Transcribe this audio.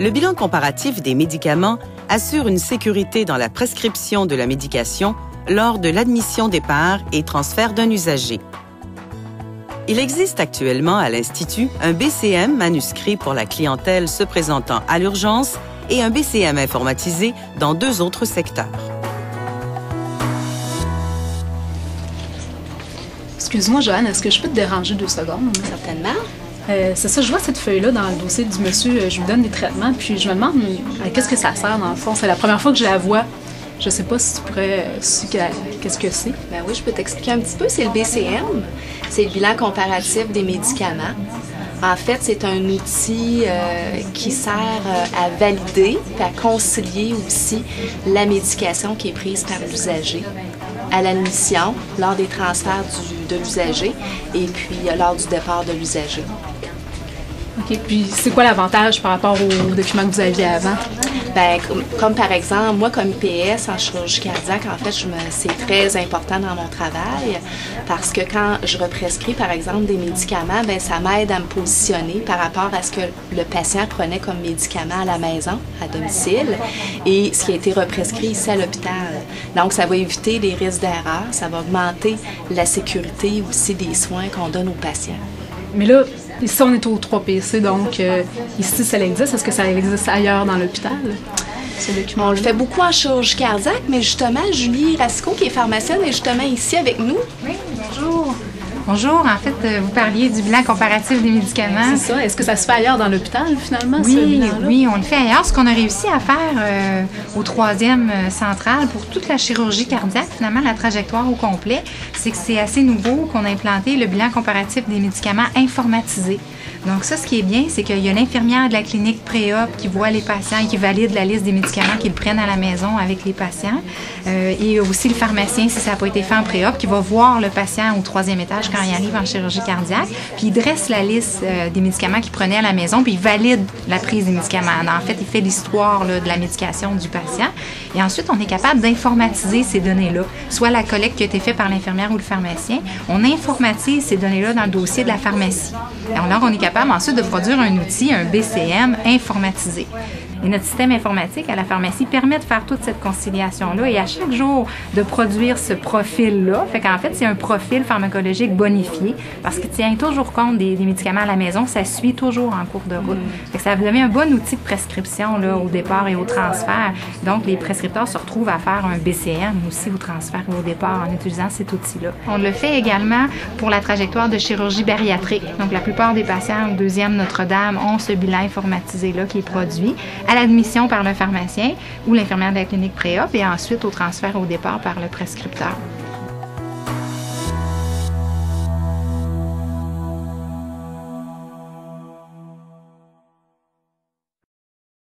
Le bilan comparatif des médicaments assure une sécurité dans la prescription de la médication lors de l'admission, départ et transfert d'un usager. Il existe actuellement à l'Institut un BCM manuscrit pour la clientèle se présentant à l'urgence et un BCM informatisé dans 2 autres secteurs. Excuse-moi, Joanne, est-ce que je peux te déranger 2 secondes? Certainement. C'est ça, je vois cette feuille-là dans le dossier du monsieur, je lui donne des traitements, puis je me demande qu'est-ce que ça sert dans le fond. C'est la première fois que je la vois. Je sais pas si tu pourrais qu'est-ce que c'est. Ben oui, je peux t'expliquer un petit peu. C'est le BCM, c'est le bilan comparatif des médicaments. En fait, c'est un outil qui sert à valider et à concilier aussi la médication qui est prise par l'usager à l'admission, lors des transferts de l'usager et puis lors du départ de l'usager. OK. Puis c'est quoi l'avantage par rapport aux documents que vous aviez avant? Bien, comme par exemple, moi, comme IPS en chirurgie cardiaque, en fait, c'est très important dans mon travail parce que quand je represcris, par exemple, des médicaments, bien, ça m'aide à me positionner par rapport à ce que le patient prenait comme médicament à la maison, à domicile, et ce qui a été represcrit ici à l'hôpital. Donc, ça va éviter les risques d'erreur, ça va augmenter la sécurité aussi des soins qu'on donne aux patients. Mais là, ici, on est au 3PC, donc ici, ça existe. Est-ce que ça existe ailleurs dans l'hôpital, ce document? On le fait beaucoup en chirurgie cardiaque, mais justement, Julie Rasco, qui est pharmacienne, est justement ici avec nous. Oui, bonjour. Bonjour, en fait, vous parliez du bilan comparatif des médicaments. C'est ça. Est-ce que ça se fait ailleurs dans l'hôpital, finalement, oui, ce bilan-là? Oui, on le fait ailleurs. Ce qu'on a réussi à faire au 3e central pour toute la chirurgie cardiaque, finalement, la trajectoire au complet, c'est que c'est assez nouveau qu'on a implanté le bilan comparatif des médicaments informatisé. Donc ça, ce qui est bien, c'est qu'il y a l'infirmière de la clinique pré-op qui voit les patients et qui valide la liste des médicaments qu'ils prennent à la maison avec les patients. Et aussi le pharmacien, si ça n'a pas été fait en pré-op, qui va voir le patient au 3e étage quand il arrive en chirurgie cardiaque. Puis il dresse la liste des médicaments qu'il prenait à la maison, puis il valide la prise des médicaments. En fait, il fait l'histoire de la médication du patient. Et ensuite, on est capable d'informatiser ces données-là, soit la collecte qui a été faite par l'infirmière ou le pharmacien. On informatise ces données-là dans le dossier de la pharmacie. Alors, on est capable ensuite de produire un outil, un BCM informatisé. Et notre système informatique à la pharmacie permet de faire toute cette conciliation-là et à chaque jour de produire ce profil-là. Fait qu'en fait, c'est un profil pharmacologique bonifié parce qu'il tient toujours compte des médicaments à la maison. Ça suit toujours en cours de route. Fait que ça devient un bon outil de prescription là, au départ et au transfert. Donc, les prescripteurs se retrouvent à faire un BCM aussi au transfert et au départ en utilisant cet outil-là. On le fait également pour la trajectoire de chirurgie bariatrique. Donc, la plupart des patients au 2e Notre-Dame ont ce bilan informatisé-là qui est produit à l'admission par le pharmacien ou l'infirmière de la clinique pré-op et ensuite au transfert au départ par le prescripteur.